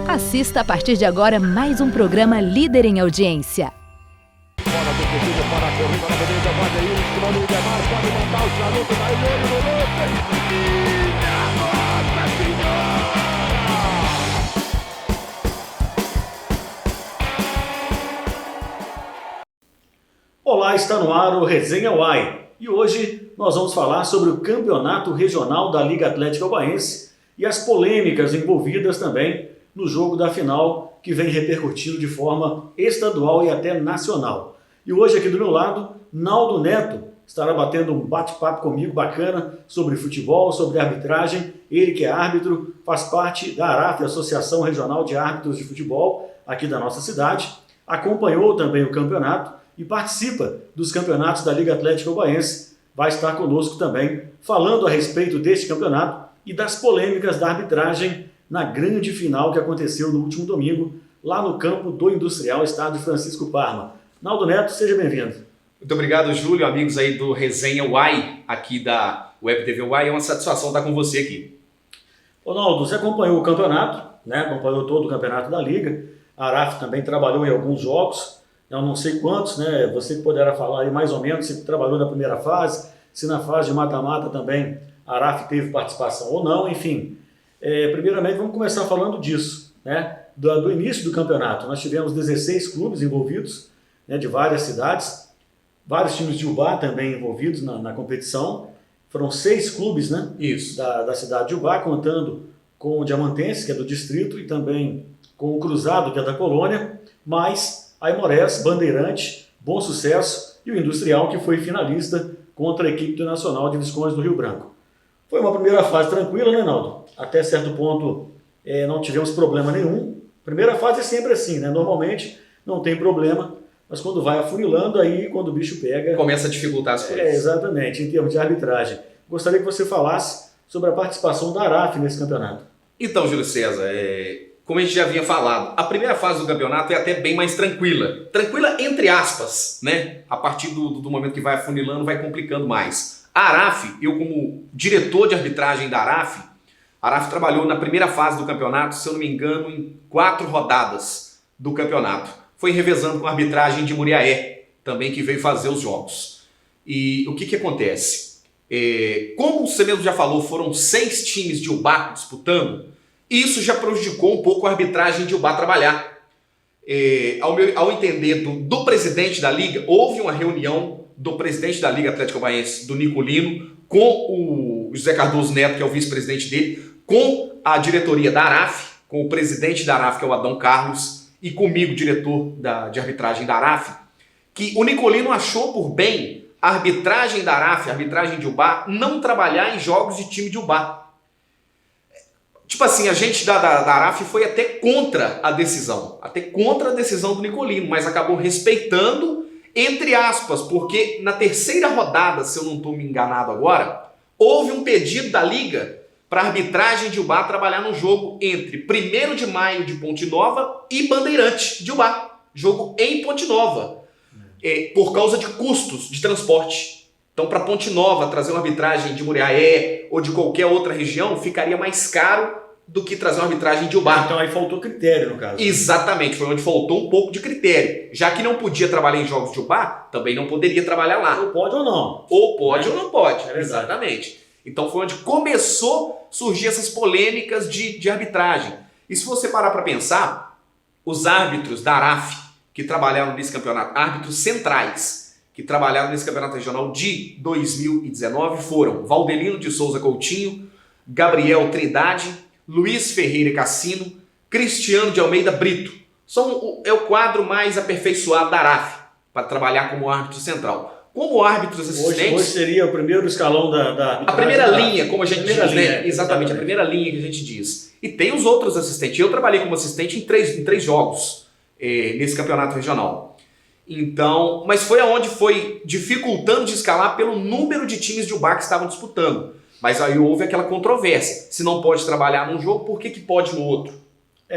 Assista a partir de agora mais um programa líder em audiência. Bola defendida para a corrida na Avenida Vandeir, em cima do Idemar, pode montar o charuto, vai ele no lance. Minha Nossa Senhora! Olá, está no ar o Resenha Uai. E hoje nós vamos falar sobre o campeonato regional da Liga Atlética Obaense e as polêmicas envolvidas também no jogo da final, que vem repercutindo de forma estadual e até nacional. E hoje aqui do meu lado, Naldo Neto estará batendo um bate-papo comigo bacana sobre futebol, sobre arbitragem. Ele que é árbitro, faz parte da ARAF, Associação Regional de Árbitros de Futebol, aqui da nossa cidade. Acompanhou também o campeonato e participa dos campeonatos da Liga Atlética Obaense. Vai estar conosco também falando a respeito deste campeonato e das polêmicas da arbitragem na grande final que aconteceu no último domingo, lá no campo do Industrial, estádio Francisco Parma. Naldo Neto, seja bem-vindo. Muito obrigado, Júlio, amigos aí do Resenha Uai, aqui da Web TV Uai. É uma satisfação estar com você aqui. Ô Naldo, você acompanhou o campeonato, né? Acompanhou todo o campeonato da Liga. A ARAF também trabalhou em alguns jogos, eu não sei quantos, né? Você que poderá falar aí mais ou menos se trabalhou na primeira fase, se na fase de mata-mata também a ARAF teve participação ou não, enfim. Primeiramente, vamos começar falando disso, né? Do início do campeonato. Nós tivemos 16 clubes envolvidos, né, de várias cidades, vários times de Ubá também envolvidos na competição. Foram 6 clubes, né? Isso. Da cidade de Ubá, contando com o Diamantense, que é do distrito, e também com o Cruzado, que é da colônia, mais a Aimorés, Bandeirante, Bom Sucesso e o Industrial, que foi finalista contra a equipe do Nacional de Visconde do Rio Branco. Foi uma primeira fase tranquila, né, Naldo? Até certo ponto não tivemos problema nenhum. Primeira fase é sempre assim, né? Normalmente não tem problema, mas quando vai afunilando, aí quando o bicho pega... Começa a dificultar as coisas. Exatamente, em termos de arbitragem. Gostaria que você falasse sobre a participação da ARAF nesse campeonato. Então, Júlio César, como a gente já havia falado, a primeira fase do campeonato é até bem mais tranquila. Tranquila entre aspas, né? A partir do momento que vai afunilando, vai complicando mais. A ARAF, eu como diretor de arbitragem da ARAF, a ARAF trabalhou na primeira fase do campeonato, se eu não me engano, em 4 rodadas do campeonato. Foi revezando com a arbitragem de Muriaé, também que veio fazer os jogos. E o que acontece? Como você mesmo já falou, foram 6 times de Ubá disputando, isso já prejudicou um pouco a arbitragem de Ubá trabalhar. Ao entender do presidente da Liga, houve uma reunião do presidente da Liga Atlética Obaense, do Nicolino, com o José Cardoso Neto, que é o vice-presidente dele, com a diretoria da ARAF, com o presidente da ARAF, que é o Adão Carlos, e comigo, diretor de arbitragem da ARAF, que o Nicolino achou por bem a arbitragem da ARAF, a arbitragem de Ubá, não trabalhar em jogos de time de Ubá. Tipo assim, a gente da ARAF foi até contra a decisão do Nicolino, mas acabou respeitando, entre aspas, porque na terceira rodada, se eu não estou me enganado agora, houve um pedido da Liga para a arbitragem de Ubá trabalhar no jogo entre 1º de maio de Ponte Nova e Bandeirante de Ubá. Jogo em Ponte Nova, por causa de custos de transporte. Então, para Ponte Nova trazer uma arbitragem de Muriaé ou de qualquer outra região, ficaria mais caro do que trazer uma arbitragem de Ubá. Então aí faltou critério, no caso. Exatamente, foi onde faltou um pouco de critério. Já que não podia trabalhar em jogos de Ubá, também não poderia trabalhar lá. Ou pode ou não. Ou pode ou não pode, É exatamente. Então foi onde começou a surgir essas polêmicas de arbitragem. E se você parar para pensar, os árbitros da ARAF que trabalharam nesse campeonato, árbitros centrais que trabalharam nesse campeonato regional de 2019 foram Valdelino de Souza Coutinho, Gabriel Trindade, Luiz Ferreira Cassino, Cristiano de Almeida Brito. É o quadro mais aperfeiçoado da ARAF para trabalhar como árbitro central. Como árbitros assistentes... Hoje seria o primeiro escalão da a primeira linha, como a gente diz, linha, né? Exatamente, a primeira linha que a gente diz. E tem os outros assistentes. Eu trabalhei como assistente em três jogos nesse campeonato regional. Então, mas foi aonde foi dificultando de escalar pelo número de times de Ubá que estavam disputando. Mas aí houve aquela controvérsia. Se não pode trabalhar num jogo, por que pode no outro?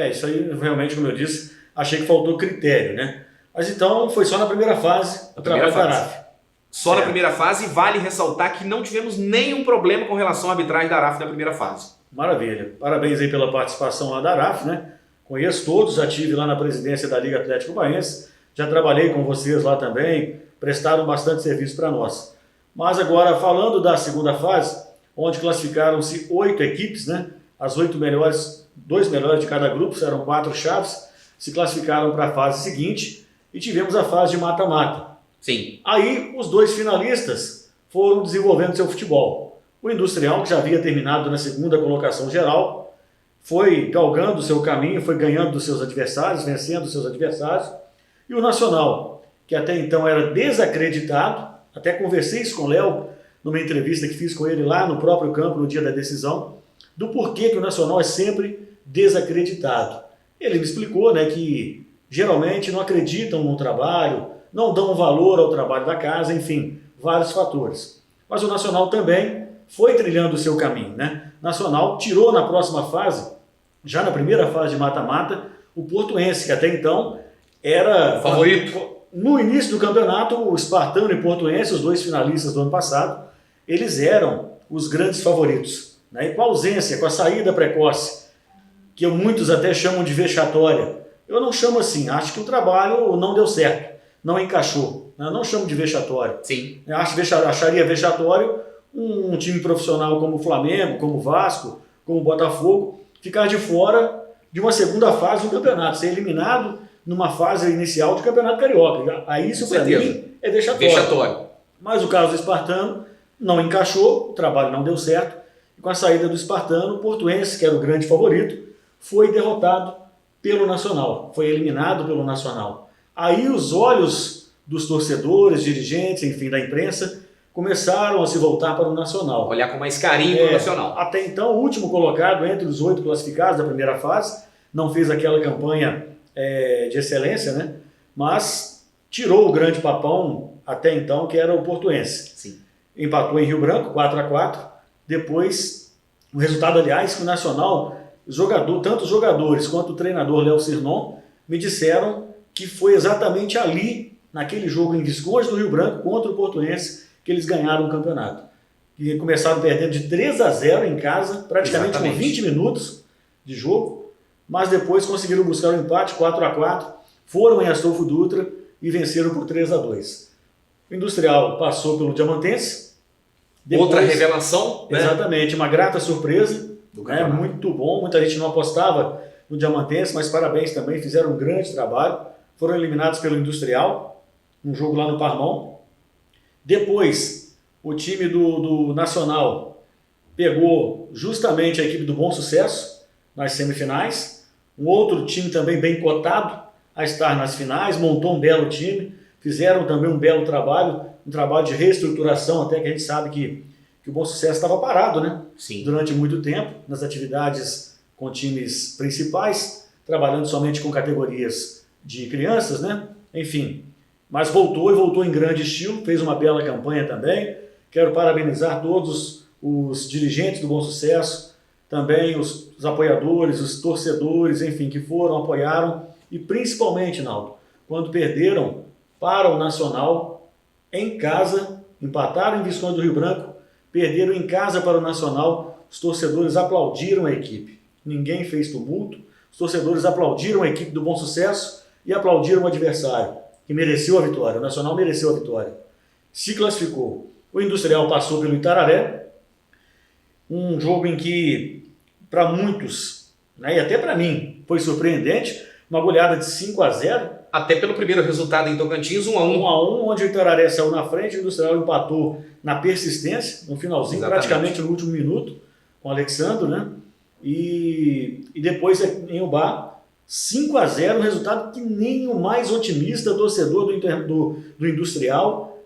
Isso aí realmente, como eu disse, achei que faltou critério, né? Mas então foi só na primeira fase o trabalho da ARAF. Só na primeira fase, e vale ressaltar que não tivemos nenhum problema com relação à arbitragem da ARAF na primeira fase. Maravilha. Parabéns aí pela participação lá da ARAF, né? conheço todos, já estive lá na presidência da Liga Atlético Goianiense, já trabalhei com vocês lá também, prestaram bastante serviço para nós. Mas agora, falando da segunda fase, onde classificaram-se 8 equipes, né? As 8 melhores, 2 melhores de cada grupo, eram 4 chaves, se classificaram para a fase seguinte e tivemos a fase de mata-mata. Sim. Aí, os 2 finalistas foram desenvolvendo seu futebol. O Industrial, que já havia terminado na segunda colocação geral, foi galgando o seu caminho, foi ganhando dos seus adversários, vencendo os seus adversários. E o Nacional, que até então era desacreditado, até conversei isso com o Léo, numa entrevista que fiz com ele lá no próprio campo, no dia da decisão, do porquê que o Nacional é sempre desacreditado. Ele me explicou, né, que geralmente não acreditam no trabalho, não dão valor ao trabalho da casa, enfim, vários fatores. Mas o Nacional também foi trilhando o seu caminho, né? Nacional tirou na próxima fase, já na primeira fase de mata-mata, o Portuense, que até então era favorito. No início do campeonato, o Espartano e o Portuense, os 2 finalistas do ano passado, eles eram os grandes favoritos, né? E com a ausência, com a saída precoce, que muitos até chamam de vexatória, eu não chamo assim, acho que o trabalho não deu certo, não encaixou, né? Eu não chamo de vexatório. Sim. Eu acharia vexatório um time profissional como o Flamengo, como o Vasco, como o Botafogo, ficar de fora de uma segunda fase do campeonato, ser eliminado numa fase inicial de campeonato carioca. Aí isso para mim é vexatório. Mas o caso do Espartano não encaixou, o trabalho não deu certo, e com a saída do Espartano, o Portuense, que era o grande favorito, foi derrotado pelo Nacional, foi eliminado pelo Nacional. Aí os olhos dos torcedores, dirigentes, enfim, da imprensa, começaram a se voltar para o Nacional. Olhar com mais carinho para o Nacional. Até então, o último colocado entre os 8 classificados da primeira fase, não fez aquela campanha de excelência, né? Mas tirou o grande papão até então, que era o Portuense. Sim. Empatou em Rio Branco, 4-4. Depois, o resultado, aliás, que o Nacional, tanto os jogadores quanto o treinador Léo Sirnon, me disseram que foi exatamente ali, naquele jogo em Visconde do Rio Branco, contra o Portuense, que eles ganharam o campeonato. E começaram perdendo de 3-0 em casa, praticamente com 20 minutos de jogo, mas depois conseguiram buscar o empate, 4-4, foram em Astolfo Dutra e venceram por 3-2. O Industrial passou pelo Diamantense. Depois, outra revelação, né? Exatamente, uma grata surpresa, né? Muito bom, muita gente não apostava no Diamantense, mas parabéns também, fizeram um grande trabalho, foram eliminados pelo Industrial, um jogo lá no Parmão. Depois, o time do Nacional pegou justamente a equipe do Bom Sucesso nas semifinais, um outro time também bem cotado a estar nas finais, montou um belo time, fizeram também um belo trabalho, um trabalho de reestruturação, até que a gente sabe que o Bom Sucesso estava parado, né? Sim. Durante muito tempo, nas atividades com times principais, trabalhando somente com categorias de crianças, né? Enfim, mas voltou e voltou em grande estilo, fez uma bela campanha também. Quero parabenizar todos os dirigentes do Bom Sucesso, também os apoiadores, os torcedores, enfim, que foram, apoiaram, e principalmente, Naldo, quando perderam para o Nacional em casa, empataram em Visconde do Rio Branco, perderam em casa para o Nacional, os torcedores aplaudiram a equipe. Ninguém fez tumulto, os torcedores aplaudiram a equipe do Bom Sucesso e aplaudiram o adversário, que mereceu a vitória. O Nacional mereceu a vitória. Se classificou. O Industrial passou pelo Itararé, um jogo em que, para muitos, né, e até para mim, foi surpreendente, uma goleada de 5-0. Até pelo primeiro resultado em Tocantins, 1-1. 1-1, onde o Itararé saiu na frente, o Industrial empatou na persistência, no finalzinho, exatamente, praticamente no último minuto, com o Alexandre, né? E depois em Ubá, 5-0, um resultado que nem o mais otimista torcedor do Industrial,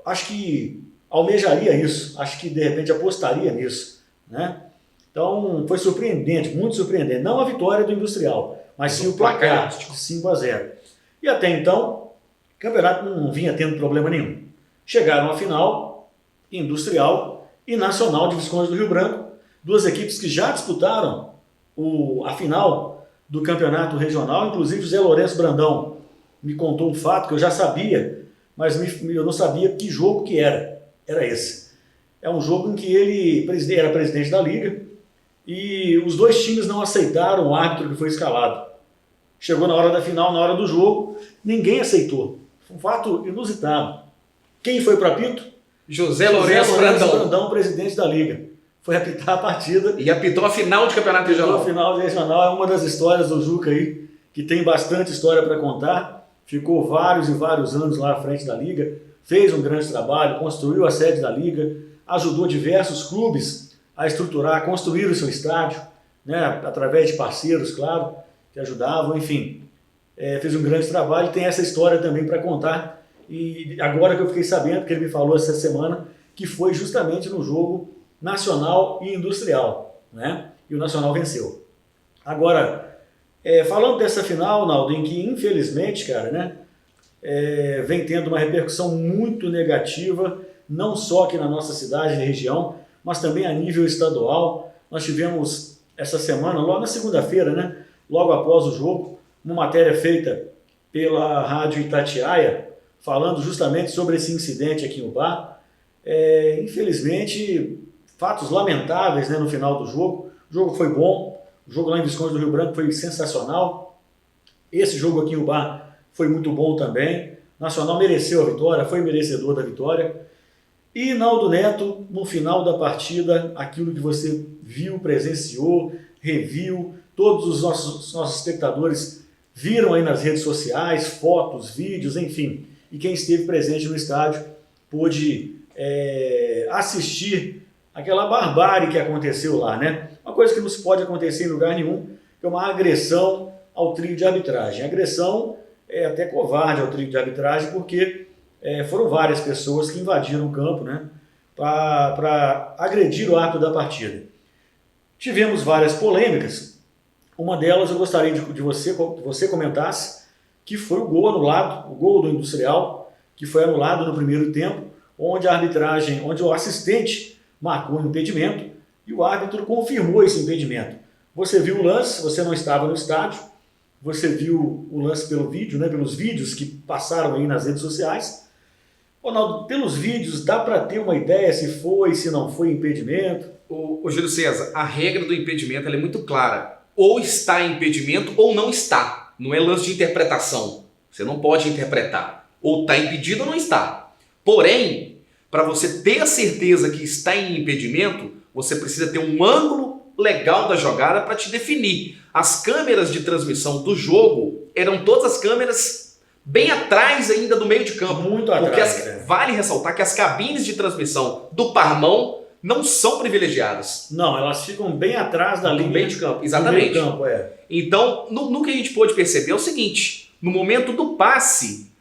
acho que almejaria isso, acho que de repente apostaria nisso, né? Então foi surpreendente, muito surpreendente, não a vitória do Industrial, mas sim o placar de 5-0. E até então, o campeonato não vinha tendo problema nenhum. Chegaram à final, Industrial e Nacional de Visconde do Rio Branco, duas equipes que já disputaram a final do campeonato regional, inclusive o Zé Lourenço Brandão me contou um fato que eu já sabia, mas eu não sabia que jogo que era esse. É um jogo em que ele era presidente da liga e os dois times não aceitaram o árbitro que foi escalado. Chegou na hora da final, na hora do jogo, ninguém aceitou. Foi um fato inusitado. Quem foi para o apito? José Lourenço Brandão, presidente da Liga. Foi apitar a partida. E apitou a final de campeonato regional. A final regional é uma das histórias do Juca aí, que tem bastante história para contar. Ficou vários e vários anos lá à frente da Liga, fez um grande trabalho, construiu a sede da Liga, ajudou diversos clubes a estruturar, a construir o seu estádio, né, através de parceiros, claro, que ajudavam, enfim. Fez um grande trabalho, tem essa história também para contar. E agora que eu fiquei sabendo, que ele me falou essa semana, que foi justamente no jogo Nacional e Industrial, né? E o Nacional venceu. Agora, falando dessa final, Naldo, em que infelizmente, cara, né, vem tendo uma repercussão muito negativa, não só aqui na nossa cidade e região, mas também a nível estadual. Nós tivemos essa semana, logo na segunda-feira, né, logo após o jogo, uma matéria feita pela Rádio Itatiaia, falando justamente sobre esse incidente aqui no bar. Infelizmente, fatos lamentáveis, né, no final do jogo. O jogo foi bom, o jogo lá em Visconde do Rio Branco foi sensacional. Esse jogo aqui no bar foi muito bom também. O Nacional mereceu a vitória, foi merecedor da vitória. E Naldo Neto, no final da partida, aquilo que você viu, presenciou, reviu, todos os nossos espectadores viram aí nas redes sociais, fotos, vídeos, enfim. E quem esteve presente no estádio pôde assistir aquela barbárie que aconteceu lá, né? Uma coisa que não se pode acontecer em lugar nenhum, que é uma agressão ao trio de arbitragem. Agressão até covarde ao trio de arbitragem, porque foram várias pessoas que invadiram o campo, né, para agredir o ato da partida. Tivemos várias polêmicas. Uma delas eu gostaria de você comentasse, que foi o gol anulado, o gol do Industrial, que foi anulado no primeiro tempo, onde o assistente marcou um impedimento e o árbitro confirmou esse impedimento. Você viu o lance, você não estava no estádio, você viu o lance pelo vídeo, né, pelos vídeos que passaram aí nas redes sociais. Ronaldo, pelos vídeos dá para ter uma ideia se foi, se não foi impedimento? O Júlio César, a regra do impedimento ela é muito clara. Ou está em impedimento ou não está. Não é lance de interpretação. Você não pode interpretar. Ou está impedido ou não está. Porém, para você ter a certeza que está em impedimento, você precisa ter um ângulo legal da jogada para te definir. As câmeras de transmissão do jogo eram todas as câmeras bem atrás ainda do meio de campo. Muito atrás. Vale ressaltar que as cabines de transmissão do Parmão não são privilegiadas. Não, elas ficam bem atrás da linha meio de campo. Exatamente. Do meio campo, Então, no que a gente pôde perceber é o seguinte: no momento do passe,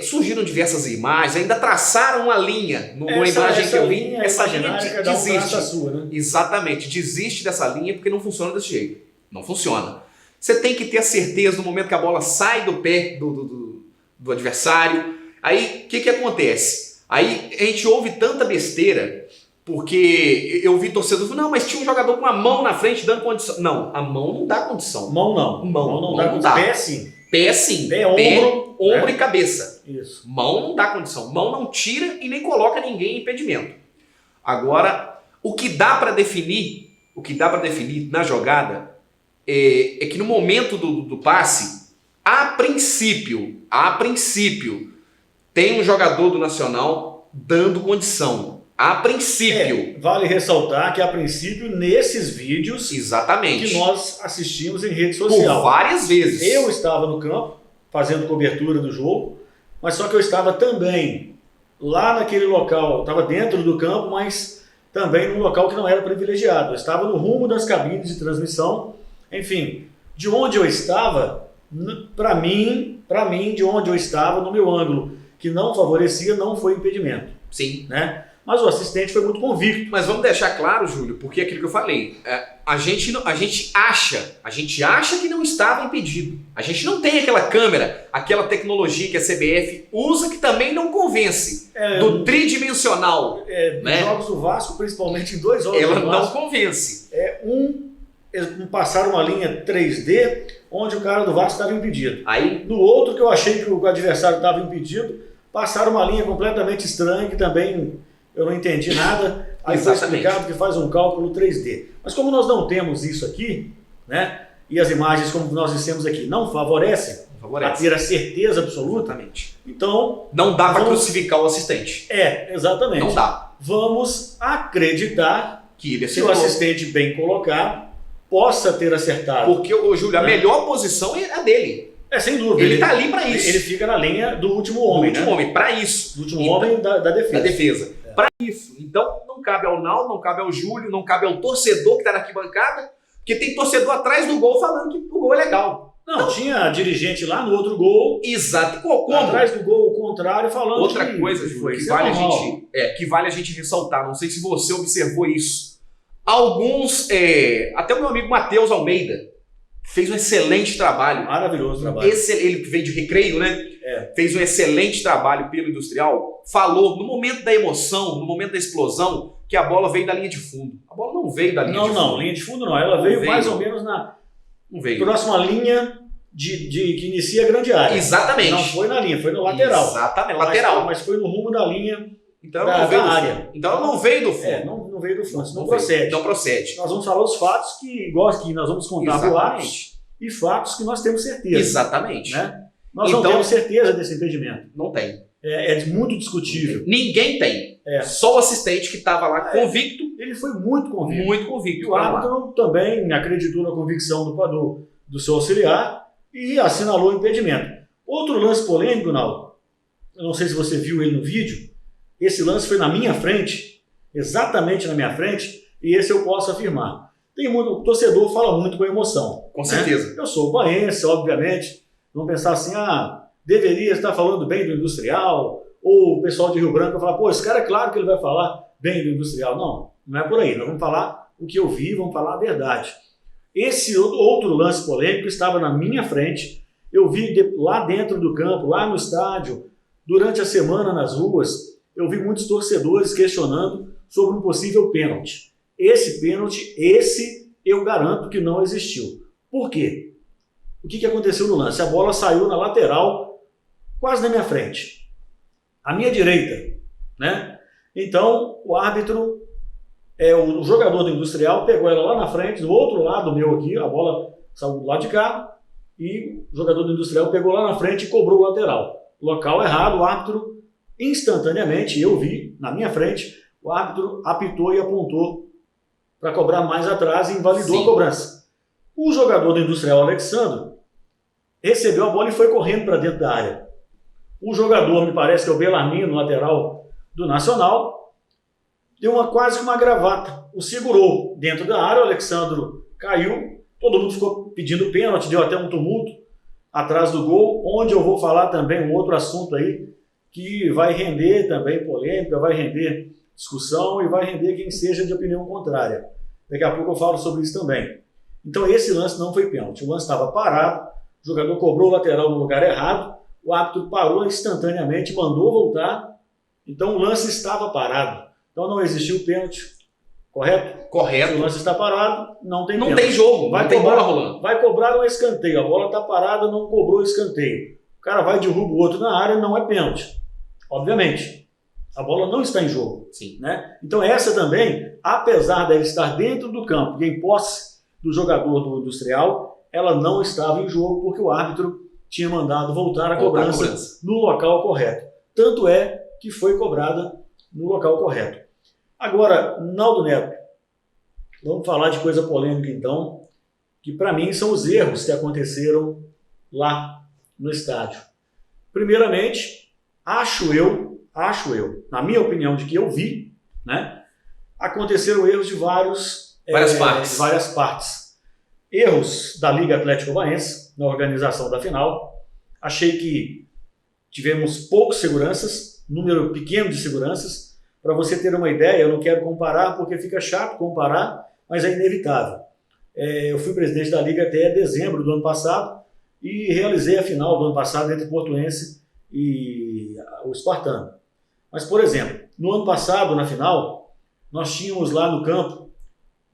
surgiram diversas imagens, ainda traçaram uma linha. Numa imagem que eu vi, essa linha desiste. Sua, né? Exatamente, desiste dessa linha porque não funciona desse jeito. Não funciona. Você tem que ter a certeza no momento que a bola sai do pé do adversário. Aí, o que acontece? Aí a gente ouve tanta besteira, porque eu vi torcedor falando, não, mas tinha um jogador com a mão na frente dando condição. Não, a mão não dá condição. Mão não. Mão não dá condição. Pé sim. Pé sim. Pé, ombro e cabeça. Isso. Mão não dá condição. Mão não tira e nem coloca ninguém em impedimento. Agora, o que dá para definir na jogada é que no momento do passe, a princípio, tem um jogador do Nacional dando condição. A princípio. Vale ressaltar que a princípio, nesses vídeos exatamente, que nós assistimos em rede social. Por várias vezes. Eu estava no campo, fazendo cobertura do jogo, mas só que eu estava também lá naquele local, estava dentro do campo, mas também num local que não era privilegiado. Eu estava no rumo das cabines de transmissão. Enfim, de onde eu estava, para mim, de onde eu estava, no meu ângulo, que não favorecia, não foi impedimento. Sim. Né? Mas o assistente foi muito convicto. Mas vamos deixar claro, Júlio, porque é aquilo que eu falei. A gente acha que não estava impedido. A gente não tem aquela câmera, aquela tecnologia que a CBF usa, que também não convence. Do tridimensional. Nos jogos do Vasco, principalmente em 2 jogos ela do Vasco. Não convence. Passaram uma linha 3D, onde o cara do Vasco estava impedido. Aí, no outro, que eu achei que o adversário estava impedido, passaram uma linha completamente estranha, que também eu não entendi nada. Aí foi explicado que faz um cálculo 3D. Mas como nós não temos isso aqui, né, e as imagens, como nós dissemos aqui, não favorecem a ter a certeza absoluta. Exatamente. Então, não dá para crucificar o assistente. Exatamente. Não dá. Vamos acreditar que ele se o assistente bem colocado possa ter acertado. Porque, Júlio, a melhor posição é a dele. Sem dúvida. Ele está ali para isso. Ele fica na linha do último homem. Do último homem, para isso. Do último homem da defesa. Da defesa. Para isso. Então, não cabe ao Naldo, não cabe ao Júlio, não cabe ao torcedor que está na arquibancada, porque tem torcedor atrás do gol falando que o gol é legal. Não, tinha dirigente lá no outro gol. Exato. Como? Atrás do gol, o contrário, falando outra coisa, Júlio, que vale a gente ressaltar. Não sei se você observou isso. Alguns, até o meu amigo Matheus Almeida, fez um excelente trabalho. Maravilhoso trabalho. Ele que veio de Recreio, né? Fez um excelente trabalho pelo Industrial. Falou, no momento da emoção, no momento da explosão, que a bola veio da linha de fundo. A bola não veio da linha de fundo. Não, linha de fundo não. Ela veio mais ou menos na próxima linha que inicia a grande área. Exatamente. Não foi na linha, foi no lateral. Exatamente, lateral. Mas foi no rumo da linha então, da área. Então ela não veio do fundo. Não veio do fundo, não procede. Não procede. Nós vamos falar os fatos que nós vamos contar boatos e fatos que nós temos certeza. Exatamente. Né? Nós não temos certeza desse impedimento. Não tem. É muito discutível. Ninguém tem. Só o assistente que estava lá convicto. Ele foi muito convicto. Muito convicto. E o árbitro também acreditou na convicção do seu auxiliar e assinalou o impedimento. Outro lance polêmico, Naldo, eu não sei se você viu ele no vídeo, esse lance foi na minha frente, exatamente na minha frente, e esse eu posso afirmar. O torcedor fala muito com emoção. Com certeza. Eu sou baense, obviamente, vão pensar assim, deveria estar falando bem do Industrial, ou o pessoal de Rio Branco vai falar, esse cara é claro que ele vai falar bem do Industrial. Não é por aí, nós vamos falar o que eu vi, vamos falar a verdade. Esse outro lance polêmico estava na minha frente, eu vi lá dentro do campo, lá no estádio, durante a semana nas ruas, eu vi muitos torcedores questionando sobre um possível pênalti. Esse pênalti, eu garanto que não existiu. Por quê? O que aconteceu no lance? A bola saiu na lateral, quase na minha frente. À minha direita, né? Então, o árbitro, o jogador do Industrial pegou ela lá na frente, do outro lado meu aqui, a bola saiu do lado de cá, e o jogador do Industrial pegou lá na frente e cobrou o lateral. Local errado, o árbitro, instantaneamente, eu vi, na minha frente, o árbitro apitou e apontou para cobrar mais atrás e invalidou a cobrança. O jogador do Industrial, Alexandre, recebeu a bola e foi correndo para dentro da área. O jogador, me parece que é o Belarmino, lateral do Nacional, deu quase uma gravata. O segurou dentro da área, o Alexandre caiu, todo mundo ficou pedindo pênalti, deu até um tumulto atrás do gol, onde eu vou falar também um outro assunto aí, que vai render também polêmica, vai render discussão e vai render quem seja de opinião contrária. Daqui a pouco eu falo sobre isso também. Então esse lance não foi pênalti, o lance estava parado, o jogador cobrou o lateral no lugar errado, o árbitro parou instantaneamente, mandou voltar, então o lance estava parado. Então não existiu pênalti, correto? Correto. Se o lance está parado, não tem pênalti. Não tem jogo, não tem bola rolando. Vai cobrar um escanteio, a bola está parada, não cobrou o escanteio. O cara vai e derruba o outro na área, não é pênalti. Obviamente. A bola não está em jogo. Sim. Né? Então essa também, apesar dela estar dentro do campo e em posse do jogador do Industrial, ela não estava em jogo porque o árbitro tinha mandado voltar a cobrança no local correto. Tanto é que foi cobrada no local correto. Agora, Naldo Neto, vamos falar de coisa polêmica então, que para mim são os erros que aconteceram lá no estádio. Primeiramente, acho eu, na minha opinião, de que eu vi, né, aconteceram erros de várias partes. Erros da Liga Atlético Goianiense na organização da final. Achei que tivemos poucos seguranças, número pequeno de seguranças. Para você ter uma ideia, eu não quero comparar porque fica chato comparar, mas é inevitável. Eu fui presidente da Liga até dezembro do ano passado e realizei a final do ano passado entre Portuense e o Espartano. Mas, por exemplo, no ano passado, na final, nós tínhamos lá no campo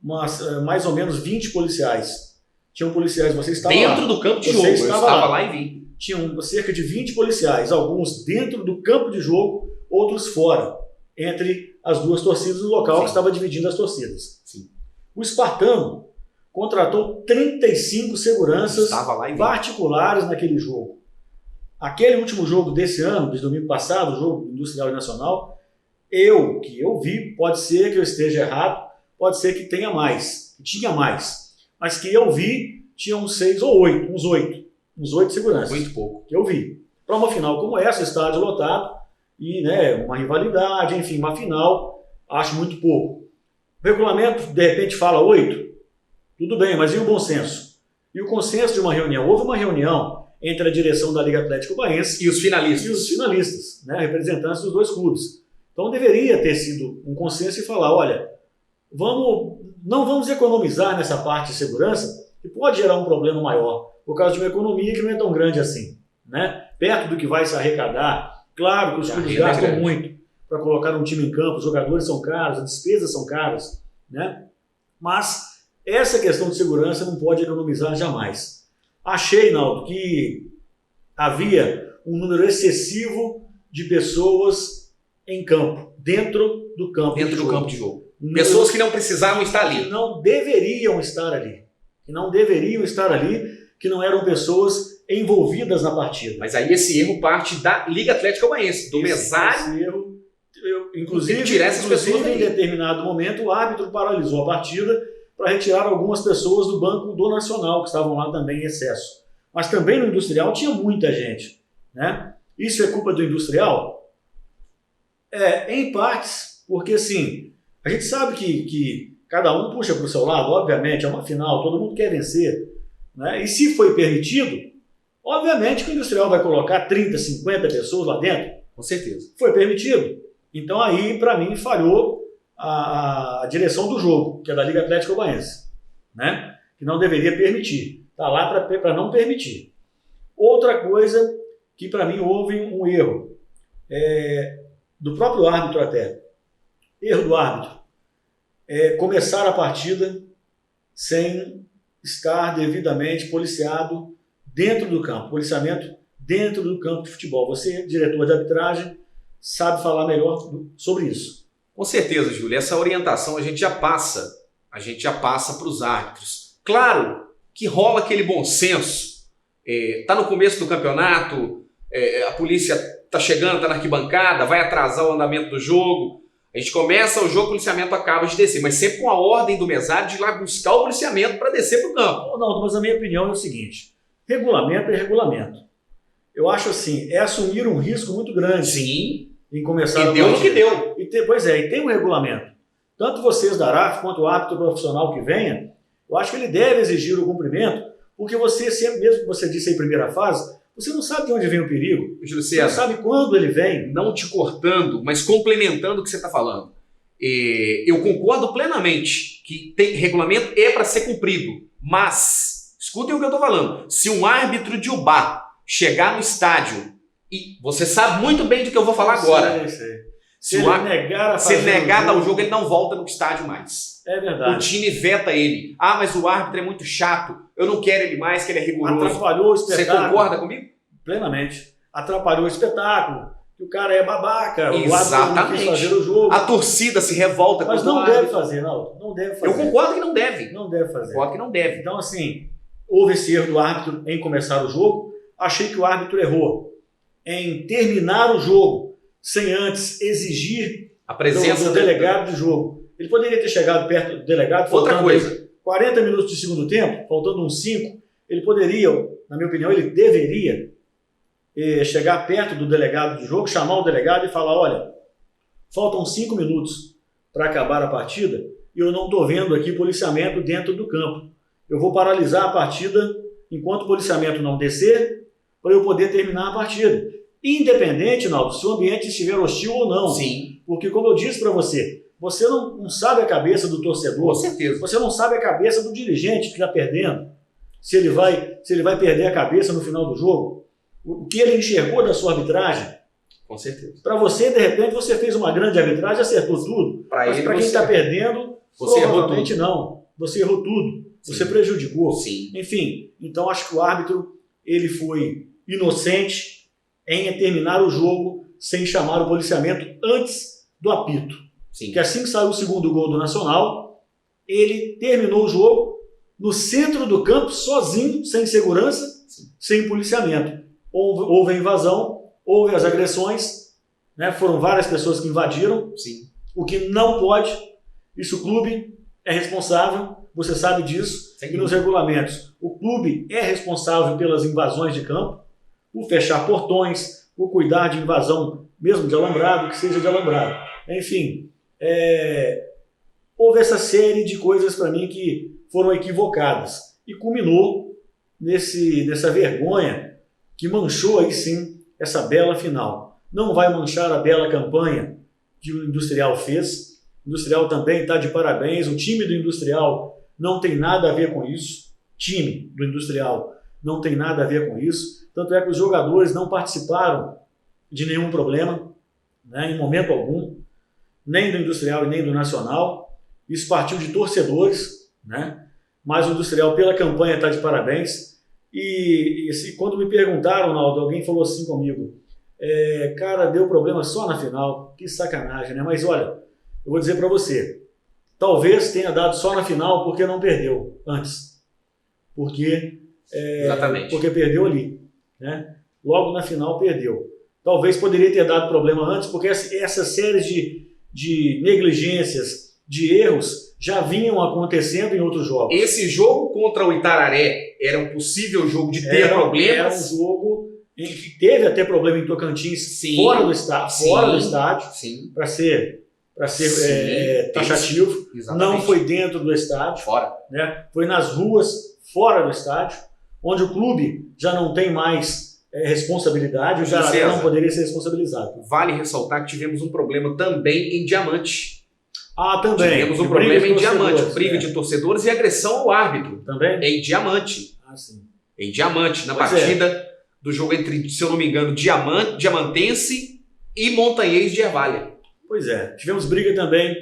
mais ou menos 20 policiais. Tinham policiais, você estava dentro lá. Do campo de jogo, eu estava lá e vi. Tinham cerca de 20 policiais, alguns dentro do campo de jogo, outros fora, entre as duas torcidas no local que estava dividindo as torcidas. Sim. O Espartano, contratou 35 seguranças particulares naquele jogo. Aquele último jogo desse ano, de domingo passado, o jogo Industrial e Nacional, que eu vi, pode ser que eu esteja errado, pode ser que tenha mais, que tinha mais, mas que eu vi, tinha uns 6 ou 8, uns 8 seguranças. Muito pouco. Que eu vi. Para uma final como essa, estádio lotado, e uma rivalidade, enfim, uma final, acho muito pouco. O regulamento, de repente, fala 8, tudo bem, mas e o bom senso? E o consenso de uma reunião? Houve uma reunião entre a direção da Liga Atlético Goianiense e os finalistas, né, representantes dos dois clubes. Então deveria ter sido um consenso e falar, olha, não vamos economizar nessa parte de segurança, que pode gerar um problema maior, por causa de uma economia que não é tão grande assim, né? Perto do que vai se arrecadar, claro que os clubes gastam muito para colocar um time em campo, os jogadores são caros, as despesas são caras, né? Mas essa questão de segurança não pode economizar jamais. Achei, Naldo, que havia um número excessivo de pessoas em campo, dentro do campo de jogo. Pessoas que não precisavam estar ali. Que não deveriam estar ali. Que não eram pessoas envolvidas na partida. Mas aí esse erro parte da Liga Atlética Goianiense, do mesário. Esse erro, inclusive em determinado momento, o árbitro paralisou a partida para retirar algumas pessoas do banco do Nacional, que estavam lá também em excesso. Mas também no Industrial tinha muita gente, né? Isso é culpa do Industrial? Em partes, porque assim, a gente sabe que cada um puxa para o seu lado, obviamente, é uma final, todo mundo quer vencer, né? E se foi permitido, obviamente que o Industrial vai colocar 30, 50 pessoas lá dentro. Com certeza. Foi permitido. Então aí, para mim, falhou a direção do jogo, que é da Liga Atlética Goianiense, né? Que não deveria permitir. Está lá para não permitir. Outra coisa que para mim houve um erro, do próprio árbitro até. Erro do árbitro. Começar a partida sem estar devidamente policiado dentro do campo. Policiamento dentro do campo de futebol. Você, diretor de arbitragem, sabe falar melhor sobre isso. Com certeza, Júlio. Essa orientação a gente já passa para os árbitros. Claro que rola aquele bom senso. Tá no começo do campeonato, a polícia tá chegando, tá na arquibancada, vai atrasar o andamento do jogo. A gente começa o jogo, o policiamento acaba de descer, mas sempre com a ordem do mesário de ir lá buscar o policiamento para descer para o campo. Não, mas a minha opinião é o seguinte: regulamento é regulamento. Eu acho assim, assumir um risco muito grande. Sim. Em começar e deu no que deu. E tem um regulamento. Tanto vocês da ARAF quanto o árbitro profissional que venha, eu acho que ele deve exigir o cumprimento, porque você sempre, mesmo que você disse aí em primeira fase, você não sabe de onde vem o perigo. Júlio César, você não sabe quando ele vem. Não te cortando, mas complementando o que você está falando. Eu concordo plenamente que regulamento é para ser cumprido, mas, escutem o que eu estou falando, se um árbitro de UBA chegar no estádio, e você sabe muito bem do que eu vou falar agora. Se ele negar a dar o jogo, ele não volta no estádio mais. É verdade. O time veta ele. Mas o árbitro é muito chato, eu não quero ele mais, que ele é rigoroso. Atrapalhou o espetáculo. Você concorda comigo? Plenamente. Atrapalhou o espetáculo, que o cara é babaca, exatamente. O árbitro não quis fazer o jogo. A torcida se revolta. Mas não deve fazer, não deve fazer. Eu concordo que não deve. Não deve fazer. Concordo que não deve. Então, assim, houve esse erro do árbitro em começar o jogo. Achei que o árbitro errou em terminar o jogo sem antes exigir a presença do delegado de jogo. Ele poderia ter chegado perto do delegado, outra coisa, 40 minutos de segundo tempo, faltando uns 5, ele poderia, na minha opinião, ele deveria chegar perto do delegado de jogo, chamar o delegado e falar, olha, faltam 5 minutos para acabar a partida e eu não estou vendo aqui policiamento dentro do campo. Eu vou paralisar a partida enquanto o policiamento não descer, para eu poder terminar a partida. Independente, Naldo, se o ambiente estiver hostil ou não. Sim. Porque, como eu disse para você não sabe a cabeça do torcedor. Com certeza. Você não sabe a cabeça do dirigente que está perdendo. Se ele vai perder a cabeça no final do jogo. O que ele enxergou da sua arbitragem. Com certeza. Para você, de repente, você fez uma grande arbitragem, acertou tudo. Mas para quem está perdendo, você provavelmente errou tudo. Não. Você errou tudo. Sim. Você prejudicou. Sim. Enfim, então acho que o árbitro ele foi inocente em terminar o jogo sem chamar o policiamento antes do apito. Sim. Que assim que saiu o segundo gol do Nacional, ele terminou o jogo no centro do campo, sozinho, sem segurança, sem policiamento. Houve a invasão, houve as agressões, né? Foram várias pessoas que invadiram. Sim. O que não pode, isso o clube é responsável, você sabe disso, e nos regulamentos. O clube é responsável pelas invasões de campo, por fechar portões, por cuidar de invasão, mesmo de alambrado, que seja de alambrado. Enfim, houve essa série de coisas para mim que foram equivocadas. E culminou nessa vergonha que manchou aí sim essa bela final. Não vai manchar a bela campanha que o Industrial fez. O Industrial também está de parabéns. O time do Industrial não tem nada a ver com isso. O time do Industrial não tem nada a ver com isso. Tanto é que os jogadores não participaram de nenhum problema, né, em momento algum, nem do Industrial e nem do Nacional. Isso partiu de torcedores, né? Mas o Industrial, pela campanha, está de parabéns. E quando me perguntaram, Naldo, alguém falou assim comigo, cara, deu problema só na final, que sacanagem, né? Mas olha, eu vou dizer para você, talvez tenha dado só na final porque não perdeu antes. Porque perdeu ali, né? Logo na final perdeu. Talvez poderia ter dado problema antes, porque essas séries de negligências, de erros, já vinham acontecendo em outros jogos. Esse jogo contra o Itararé era um possível jogo de ter problemas? Era um jogo em que teve até problema em Tocantins, fora do estádio, para ser taxativo. Não foi dentro do estádio, fora. Né? Foi nas ruas, fora do estádio, onde o clube já não tem mais responsabilidade, já não poderia ser responsabilizado. Vale ressaltar que tivemos um problema também em Diamante. Também. Tivemos um problema em Diamante, briga de torcedores e agressão ao árbitro. Também? Em Diamante. Sim. Em Diamante, na partida do jogo entre, se eu não me engano, Diamantense e Montanhês de Ervalha. Pois é. Tivemos briga também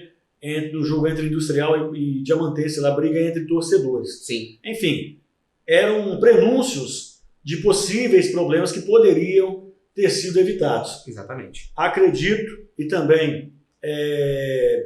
no jogo entre Industrial e Diamantense, lá briga entre torcedores. Sim. Enfim, eram prenúncios de possíveis problemas que poderiam ter sido evitados. Exatamente. Acredito, e também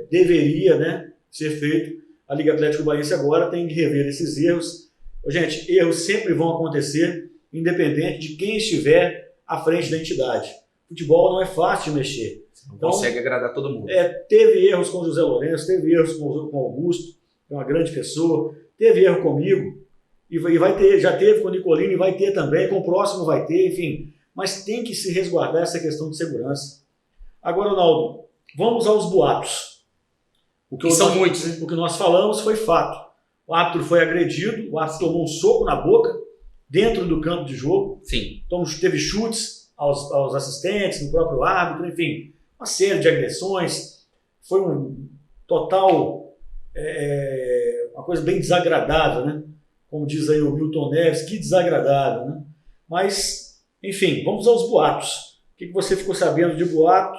deveria, né, ser feito, a Liga Atlético Goianiense agora tem que rever esses erros. Gente, erros sempre vão acontecer, independente de quem estiver à frente da entidade. Futebol não é fácil de mexer. Você não consegue agradar todo mundo. Teve erros com o José Lourenço, teve erros com o Augusto, que é uma grande pessoa, teve erro comigo, e vai ter, já teve com o Nicolini, e vai ter também, com o próximo vai ter, enfim. Mas tem que se resguardar essa questão de segurança. Agora, Ronaldo, vamos aos boatos. São muitos, né? O que nós falamos foi fato. O árbitro foi agredido, o árbitro tomou um soco na boca, dentro do campo de jogo. Sim. Então, teve chutes aos assistentes, no próprio árbitro, enfim, uma série de agressões. Foi um total, uma coisa bem desagradável, né? Como diz aí o Milton Neves, que desagradável, né? Mas, enfim, vamos aos boatos. O que você ficou sabendo de boato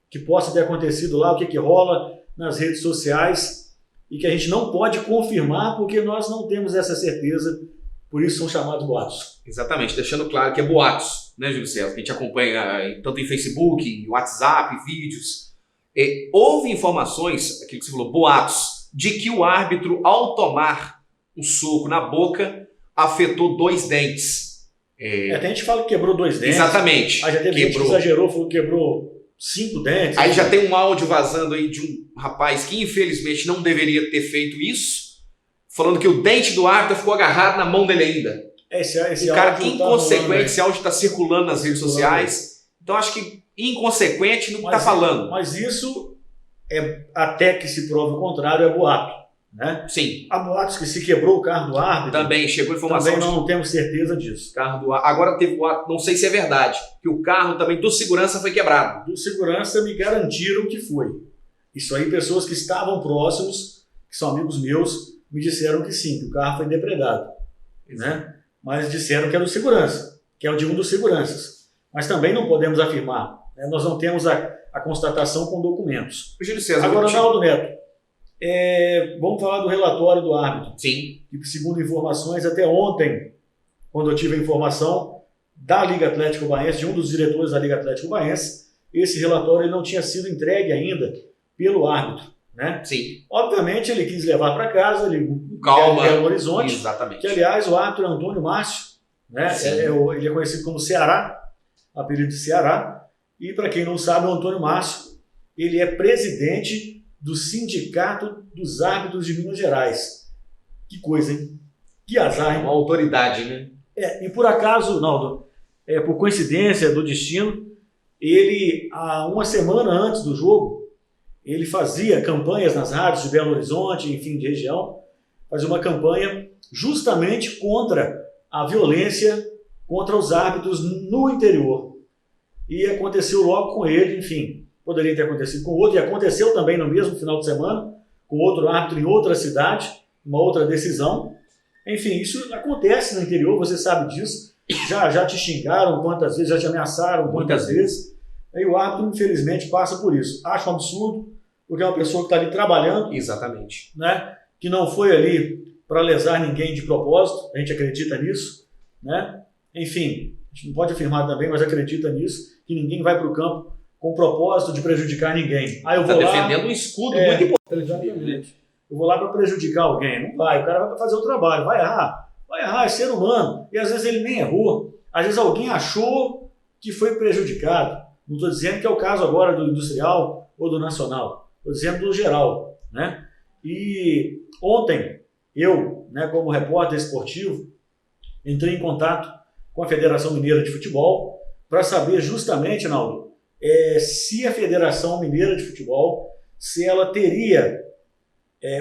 que possa ter acontecido lá, o que rola nas redes sociais e que a gente não pode confirmar porque nós não temos essa certeza, por isso são chamados boatos. Exatamente, deixando claro que é boatos, né, Júlio César? Que a gente acompanha tanto em Facebook, WhatsApp, vídeos. Houve informações, aquilo que você falou, boatos, de que o árbitro, ao tomar um soco na boca, afetou 2 dentes. Até a gente fala que quebrou 2 dentes. Exatamente. Aí já teve gente que exagerou, falou que quebrou 5 dentes. Aí já tem um áudio vazando aí de um rapaz que infelizmente não deveria ter feito isso, falando que o dente do árbitro ficou agarrado na mão dele ainda. Esse cara inconsequente, esse áudio está circulando nas redes sociais. Então acho que inconsequente no que está falando. Mas isso, até que se prove o contrário, é boato. Né? Sim. Há boatos que se quebrou o carro do árbitro. Também chegou informação. Também não temos certeza disso. Agora teve boato, não sei se é verdade, que o carro também do segurança foi quebrado. Do segurança me garantiram que foi. Isso aí, pessoas que estavam próximos, que são amigos meus, me disseram que sim, que o carro foi depredado. Né? Mas disseram que é do segurança, que é o de um dos seguranças. Mas também não podemos afirmar. Né? Nós não temos a constatação com documentos. Júlio César, agora, Naldo Neto, vamos falar do relatório do árbitro. Sim. Que, segundo informações, até ontem, quando eu tive a informação da Liga Atlético Goianiense, de um dos diretores da Liga Atlético Goianiense, esse relatório não tinha sido entregue ainda pelo árbitro. Né? Sim. Obviamente ele quis levar para casa, ele Calma. Belo Horizonte. Exatamente. Que, aliás, o árbitro é Antônio Márcio, né? Ele é conhecido como Ceará, apelido de Ceará. E, para quem não sabe, o Antônio Márcio, ele é presidente do Sindicato dos Árbitros de Minas Gerais. Que coisa, hein? Que azar, hein? Uma autoridade, né? E por acaso, Naldo, por coincidência do destino, ele, há uma semana antes do jogo, ele fazia campanhas nas rádios de Belo Horizonte, enfim, de região, fazia uma campanha justamente contra a violência contra os árbitros no interior. E aconteceu logo com ele, enfim, poderia ter acontecido com outro, e aconteceu também no mesmo final de semana, com outro árbitro em outra cidade, uma outra decisão. Enfim, isso acontece no interior, você sabe disso. Já te xingaram quantas vezes, já te ameaçaram quantas vezes. E o árbitro, infelizmente, passa por isso. Acho um absurdo, porque é uma pessoa que está ali trabalhando. Exatamente. Né? Que não foi ali para lesar ninguém de propósito, a gente acredita nisso. Né? Enfim, a gente não pode afirmar também, mas acredita nisso, que ninguém vai para o campo com o propósito de prejudicar ninguém. Eu vou lá, defendendo um escudo muito importante. Exatamente. Eu vou lá para prejudicar alguém. Não vai, o cara vai para fazer o trabalho, vai errar, é ser humano. E às vezes ele nem errou. Às vezes alguém achou que foi prejudicado. Não estou dizendo que é o caso agora do industrial ou do nacional. Estou dizendo do geral. Né? E ontem, eu, né, como repórter esportivo, entrei em contato com a Federação Mineira de Futebol para saber justamente, Naldo, se a Federação Mineira de Futebol, se ela teria,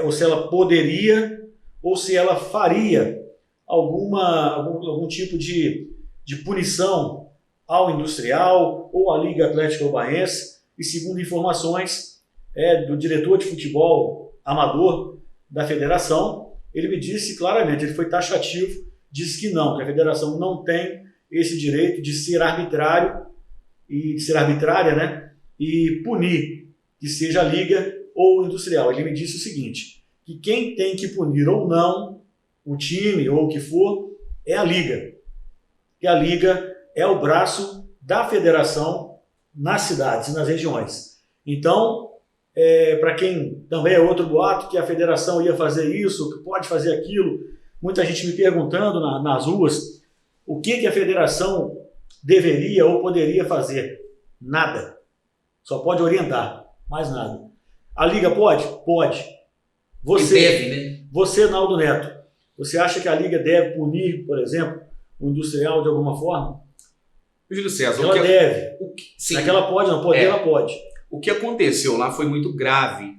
ou se ela poderia, ou se ela faria algum tipo de punição ao Industrial ou à Liga Atlética Obaense. E segundo informações do diretor de futebol amador da federação, ele me disse claramente, ele foi taxativo, disse que não, que a federação não tem esse direito de ser arbitrário e de ser arbitrária, né, e punir, que seja a Liga ou o Industrial. Ele me disse o seguinte, que quem tem que punir ou não o time ou o que for é a Liga, que a Liga é o braço da federação nas cidades e nas regiões. Então, para quem também é outro boato, que a federação ia fazer isso, que pode fazer aquilo, muita gente me perguntando nas ruas o que a federação deveria ou poderia fazer. Nada. Só pode orientar, mais nada. A Liga pode? Pode. Você, Naldo Neto, você acha que a Liga deve punir, por exemplo, o Industrial de alguma forma? Júlio César, ela deve. Sim. Não é que ela pode, não. Poder, ela pode. O que aconteceu lá foi muito grave.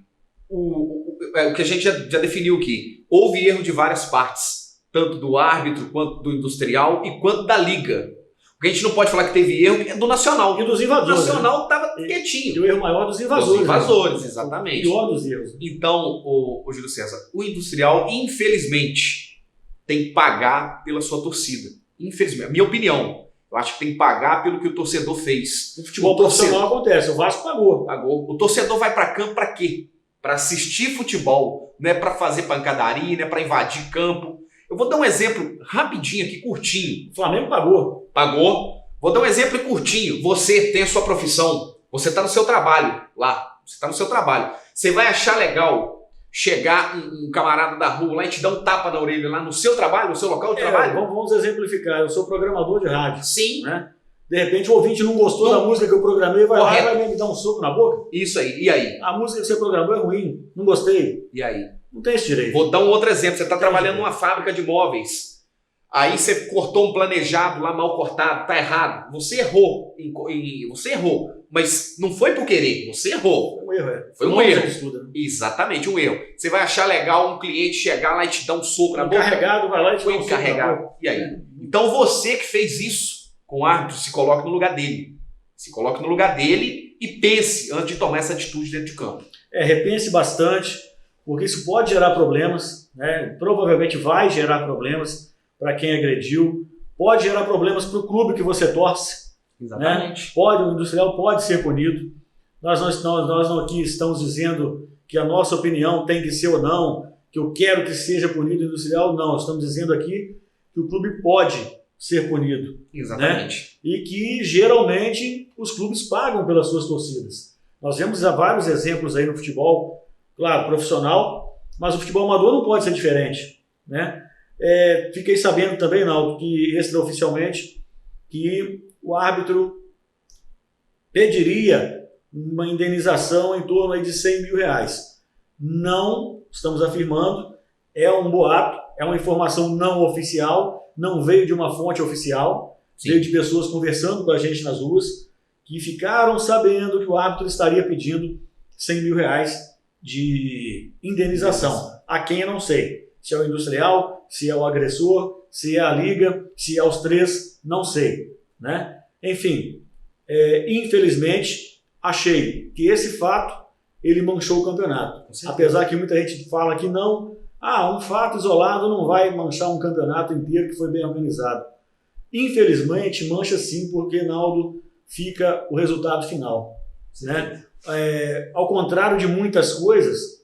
O que a gente já definiu aqui. Houve erro de várias partes, tanto do árbitro, quanto do Industrial e quanto da Liga. O que a gente não pode falar que teve erro é do Nacional. E dos invasores. O Nacional estava quietinho. E o erro maior dos invasores. Dos invasores, exatamente. O pior dos erros. Então, o Júlio César, o Industrial, infelizmente, tem que pagar pela sua torcida. Infelizmente. A minha opinião. Eu acho que tem que pagar pelo que o torcedor fez. No futebol profissional acontece, o Vasco pagou. O torcedor vai para campo para quê? Para assistir futebol, não é para fazer pancadaria, não é para invadir campo. Eu vou dar um exemplo rapidinho aqui, curtinho. O Flamengo pagou. Pagou. Vou dar um exemplo curtinho. Você tem a sua profissão, você está no seu trabalho lá, você está no seu trabalho. Você vai achar legal chegar um camarada da rua lá e te dar um tapa na orelha lá no seu trabalho, no seu local de trabalho? Vamos exemplificar. Eu sou programador de rádio. Sim. Né? De repente o ouvinte não gostou da música que eu programei, vai lá e vai me dar um soco na boca? Isso aí. E aí? A música que você programou é ruim. Não gostei. E aí? Não tem esse direito. Vou dar um outro exemplo. Você está trabalhando numa fábrica de móveis. Aí você cortou um planejado lá mal cortado. Tá errado. Você errou. Você errou. Mas não foi por querer. Você errou. Foi um erro, Foi um erro. Exatamente, um erro. Você vai achar legal um cliente chegar lá e te dar um soco na boca. O encarregado vai lá e te dá um soco na boca. E aí? Então você que fez isso com o árbitro, se coloque no lugar dele. Se coloque no lugar dele e pense antes de tomar essa atitude dentro de campo. Repense bastante, porque isso pode gerar problemas, né? Provavelmente vai gerar problemas para quem agrediu, pode gerar problemas para o clube que você torce. Exatamente. Né? O Industrial pode ser punido. Nós não aqui estamos dizendo que a nossa opinião tem que ser ou não, que eu quero que seja punido o Industrial, não. Estamos dizendo aqui que o clube pode ser punido. Exatamente. Né? E que geralmente os clubes pagam pelas suas torcidas. Nós vemos vários exemplos aí no futebol, claro, profissional, Mas o futebol amador não pode ser diferente, né? Fiquei sabendo também, Naldo, que extraoficialmente, que o árbitro pediria uma indenização em torno aí de R$100 mil. Não estamos afirmando, é um boato, é uma informação não oficial, não veio de uma fonte oficial, veio de pessoas conversando com a gente nas ruas, que ficaram sabendo que o árbitro estaria pedindo R$100 mil de indenização. A quem eu não sei. Se é o industrial, se é o agressor, se é a liga, se é os três, não sei, né? Enfim, infelizmente, achei que esse fato ele manchou o campeonato. Apesar que muita gente fala que não, um fato isolado não vai manchar um campeonato inteiro que foi bem organizado. Infelizmente, mancha sim, porque, Naldo, fica o resultado final, né? Ao contrário de muitas coisas,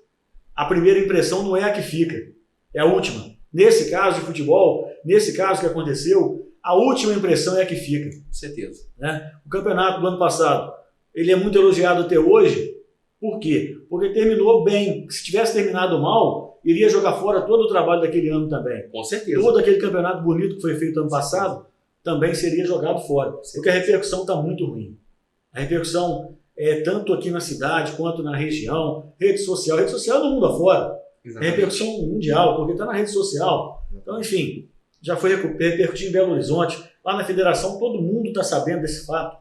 a primeira impressão não é a que fica, é a última. Nesse caso de futebol, nesse caso que aconteceu, a última impressão é a que fica. Certeza. Né? O campeonato do ano passado, ele é muito elogiado até hoje. Por quê? Porque terminou bem. Se tivesse terminado mal, iria jogar fora todo o trabalho daquele ano também. Com certeza. Todo aquele campeonato bonito que foi feito ano passado também seria jogado fora. Porque a repercussão está muito ruim. A repercussão tanto aqui na cidade quanto na região, rede social no mundo afora. É repercussão mundial, porque está na rede social. Então, enfim, já foi repercutido em Belo Horizonte. Lá na federação, todo mundo está sabendo desse fato.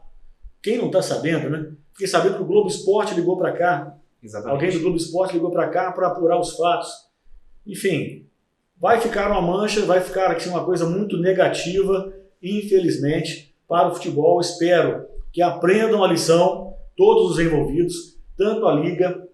Quem não está sabendo, né? Fiquei sabendo que o Globo Esporte ligou para cá. Exatamente. Alguém do Globo Esporte ligou para cá para apurar os fatos. Enfim, vai ficar uma mancha, vai ficar aqui uma coisa muito negativa, infelizmente, para o futebol. Espero que aprendam a lição, todos os envolvidos, tanto a Liga,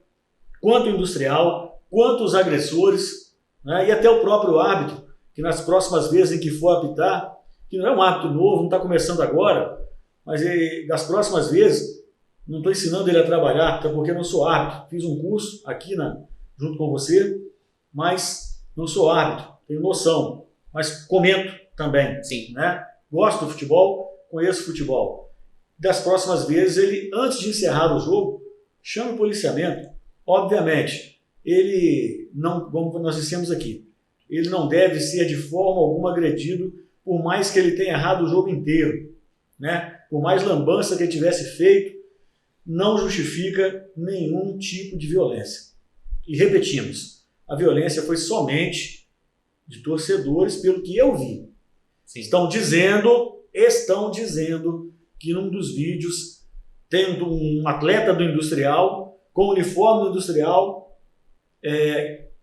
quanto o industrial, quanto os agressores, né? E até o próprio árbitro, que nas próximas vezes em que for apitar, que não é um árbitro novo, não está começando agora, mas das próximas vezes, não estou ensinando ele a trabalhar, até porque eu não sou árbitro. Fiz um curso aqui junto com você, mas não sou árbitro, tenho noção, mas comento também. Sim. Né? Gosto do futebol, conheço futebol. Das próximas vezes, ele, antes de encerrar o jogo, chama o policiamento. Obviamente, ele não, como nós dissemos aqui, ele não deve ser de forma alguma agredido, por mais que ele tenha errado o jogo inteiro, né? Por mais lambança que ele tivesse feito, não justifica nenhum tipo de violência. E repetimos, a violência foi somente de torcedores, pelo que eu vi. Sim. Estão dizendo que num dos vídeos tem um atleta do Industrial, com uniforme do Industrial,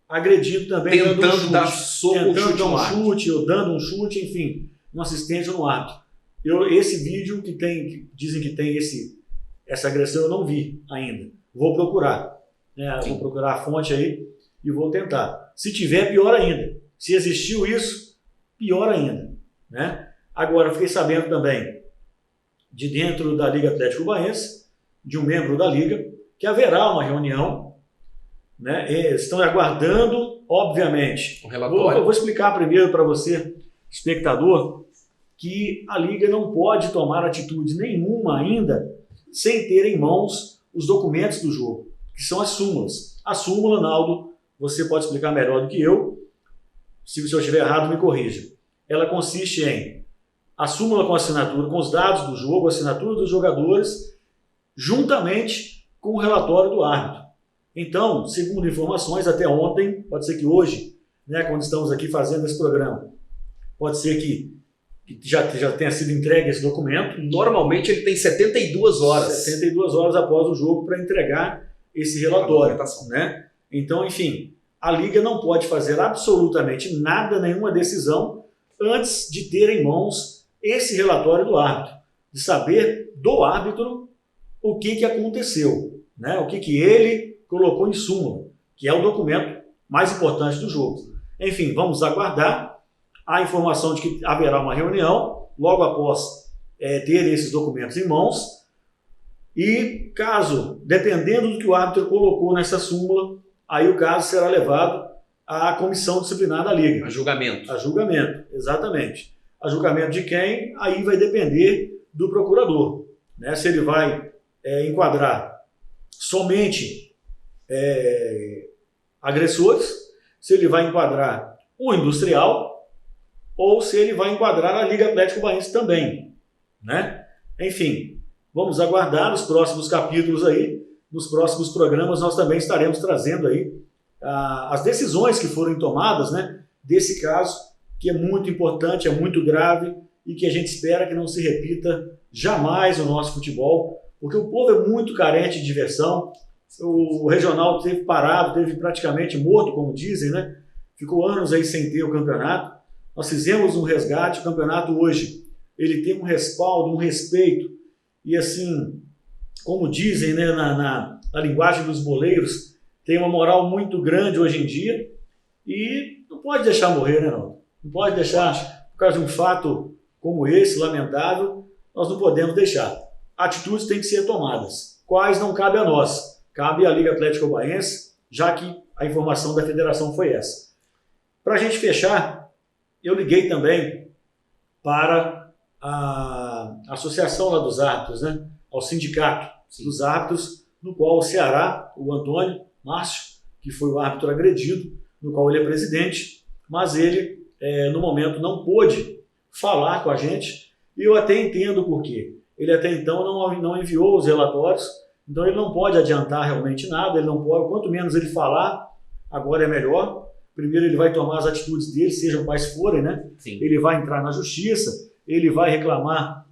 agredido também, tentando dar soco, dando um chute, ou dando um chute, enfim, um assistente no árbitro. Esse vídeo que dizem que tem essa agressão, eu não vi ainda. Vou procurar. Vou procurar a fonte aí e vou tentar. Se tiver, pior ainda. Se existiu isso, pior ainda. Né? Agora, fiquei sabendo também, de dentro da Liga Atlético Goianiense, de um membro da Liga, que haverá uma reunião, né? Estão aguardando, obviamente. O relatório. Eu vou explicar primeiro para você, espectador, que a Liga não pode tomar atitude nenhuma ainda sem ter em mãos os documentos do jogo, que são as súmulas. A súmula, Naldo, você pode explicar melhor do que eu. Se eu estiver errado, me corrija. Ela consiste em a súmula com assinatura, com os dados do jogo, a assinatura dos jogadores, juntamente com o relatório do árbitro. Então, segundo informações, até ontem, pode ser que hoje, né, quando estamos aqui fazendo esse programa, pode ser que já tenha sido entregue esse documento. Normalmente ele tem 72 horas. 72 horas após o jogo para entregar esse relatório. Né? Então, enfim, a Liga não pode fazer absolutamente nada, nenhuma decisão, antes de ter em mãos esse relatório do árbitro, de saber do árbitro o que aconteceu, né? O que ele colocou em súmula, que é o documento mais importante do jogo. Enfim, vamos aguardar a informação de que haverá uma reunião, logo após ter esses documentos em mãos, e caso, dependendo do que o árbitro colocou nessa súmula, aí o caso será levado à comissão disciplinar da Liga. A julgamento. A julgamento, exatamente. A julgamento de quem? Aí vai depender do procurador, né? Se ele vai enquadrar somente agressores, se ele vai enquadrar o Industrial ou se ele vai enquadrar a Liga Atlético Goianiense também, né? Enfim, vamos aguardar os próximos capítulos aí, nos próximos programas nós também estaremos trazendo aí as decisões que foram tomadas, né, desse caso, que é muito importante, é muito grave e que a gente espera que não se repita jamais no nosso futebol, porque o povo é muito carente de diversão. O regional teve parado, teve praticamente morto, como dizem, né? Ficou anos aí sem ter o campeonato. Nós fizemos um resgate, o campeonato hoje ele tem um respaldo, um respeito, e assim, como dizem, né, na linguagem dos boleiros, tem uma moral muito grande hoje em dia, e não pode deixar morrer, né, não? Não pode deixar, por causa de um fato como esse, lamentável, nós não podemos deixar. Atitudes têm que ser tomadas, quais não cabe a nós, cabe à Liga Atlético Goianiense, já que a informação da federação foi essa. Para a gente fechar, eu liguei também para a associação lá dos árbitros, né? Ao sindicato dos árbitros, no qual o Ceará, o Antônio Márcio, que foi o árbitro agredido, no qual ele é presidente, mas ele, no momento, não pôde falar com a gente, e eu até entendo por quê. Ele até então não enviou os relatórios, então ele não pode adiantar realmente nada, ele não pode, quanto menos ele falar, agora é melhor. Primeiro ele vai tomar as atitudes dele, sejam quais forem, né? Sim. Ele vai entrar na justiça, ele vai reclamar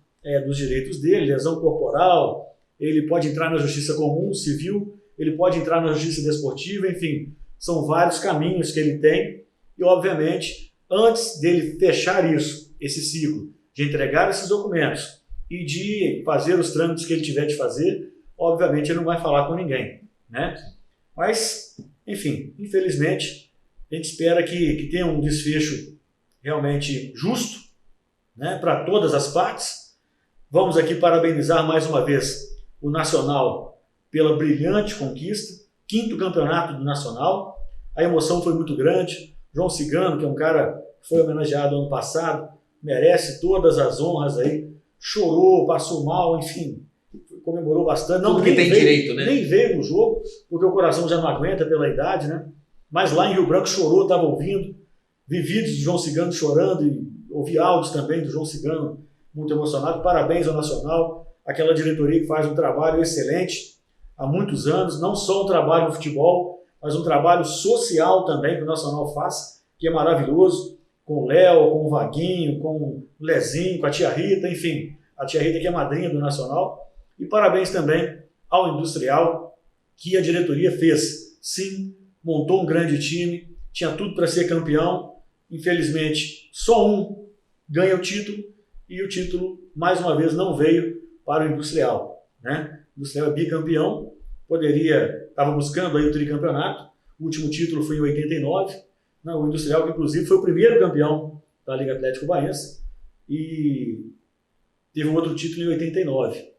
dos direitos dele, lesão corporal, ele pode entrar na justiça comum, civil, ele pode entrar na justiça desportiva, enfim, são vários caminhos que ele tem, e obviamente, antes dele fechar esse ciclo, de entregar esses documentos e de fazer os trâmites que ele tiver de fazer, obviamente ele não vai falar com ninguém, né? Mas, enfim, infelizmente, a gente espera que tenha um desfecho realmente justo, né, para todas as partes. Vamos aqui parabenizar mais uma vez o Nacional pela brilhante conquista, 5º campeonato do Nacional. A emoção foi muito grande. João Cigano, que é um cara que foi homenageado ano passado, merece todas as honras aí. Chorou, passou mal, enfim, comemorou bastante. Tudo que tem direito, né? Nem veio no jogo, porque o coração já não aguenta pela idade, né? Mas lá em Rio Branco chorou, estava ouvindo. Vi vídeos do João Cigano chorando e ouvi áudios também do João Cigano muito emocionado. Parabéns ao Nacional, aquela diretoria que faz um trabalho excelente há muitos anos, não só um trabalho no futebol, mas um trabalho social também que o Nacional faz, que é maravilhoso, com o Léo, com o Vaguinho, com o Lezinho, com a tia Rita, enfim, a tia Rita que é madrinha do Nacional. E parabéns também ao Industrial, que a diretoria fez. Sim, montou um grande time, tinha tudo para ser campeão. Infelizmente, só um ganha o título, e o título, mais uma vez, não veio para o Industrial, né? O Industrial é bicampeão, estava buscando aí o tricampeonato, o último título foi em 89, né? O Industrial, que inclusive foi o primeiro campeão da Liga Atlético Goianiense, e teve um outro título em 89.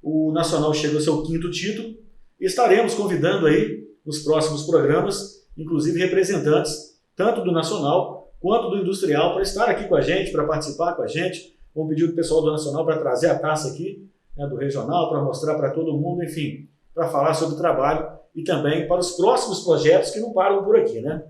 O Nacional chegou ao seu 5º título, e estaremos convidando aí, nos próximos programas, inclusive representantes, tanto do Nacional quanto do Industrial, para estar aqui com a gente, para participar com a gente. Vamos pedir ao pessoal do Nacional para trazer a taça aqui, né, do Regional, para mostrar para todo mundo, enfim, para falar sobre o trabalho e também para os próximos projetos que não param por aqui, né?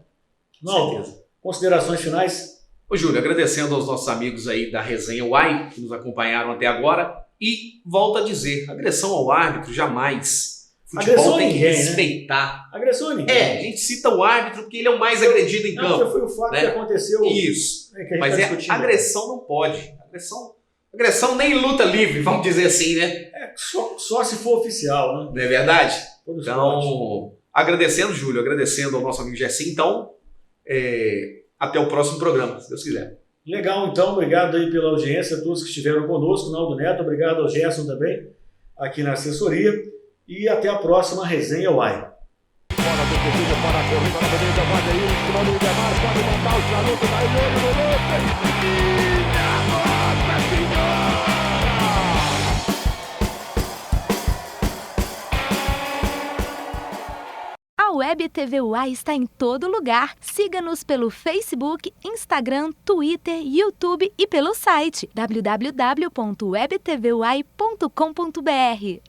Não, considerações finais? Ô Júlio, agradecendo aos nossos amigos aí da Resenha UAI, que nos acompanharam até agora, e volto a dizer, agressão ao árbitro jamais. Futebol agressão tem ninguém, que respeitar. Né? Agressão a ninguém. A gente cita o árbitro porque ele é o mais agredido em campo. Já foi o fato, né, que aconteceu. Isso. Que mas agressão não pode. Agressão nem luta livre, vamos dizer assim, né? Só se for oficial, né? Não é verdade? Então, esporte. Agradecendo, Júlio, agradecendo ao nosso amigo Gerson. Então, até o próximo programa, se Deus quiser. Legal, então. Obrigado aí pela audiência, a todos que estiveram conosco, Naldo Neto. Obrigado ao Gerson também, aqui na assessoria. E até a próxima Resenha UAI. Bola defendida para a corrida na Avenida Madeira, em cima do Idemar, pode montar o charuto, daí ele no lance. Minha Nossa Senhora! A Web TV UAI está em todo lugar. Siga-nos pelo Facebook, Instagram, Twitter, YouTube e pelo site www.webtvuai.com.br.